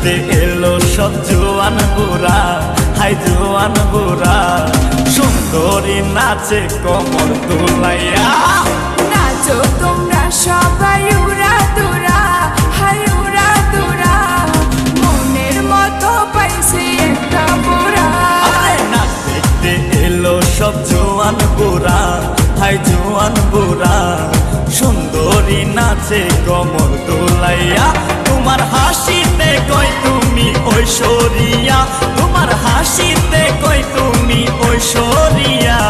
নাচতে এলো সব জোয়ান বুড়া, হাই জোয়ান বুড়া, সুন্দরী নাচে কমর দুলাইয়া। নাচো তোমরা সবাই উড়া দুরা, হাই উড়া দুরা, মনের মতো পাইছে একটা বুড়া। নাচ দেখতে এলো সব জোয়ান বুড়া, হাই জোয়ান বুড়া, সুন্দরী নাচে কমর দোলাইয়া। তোমার হাসিতে কই তুমি ঐশ্বরিয়া, তোমার হাসিতে কই তুমি ঐশ্বরিয়া।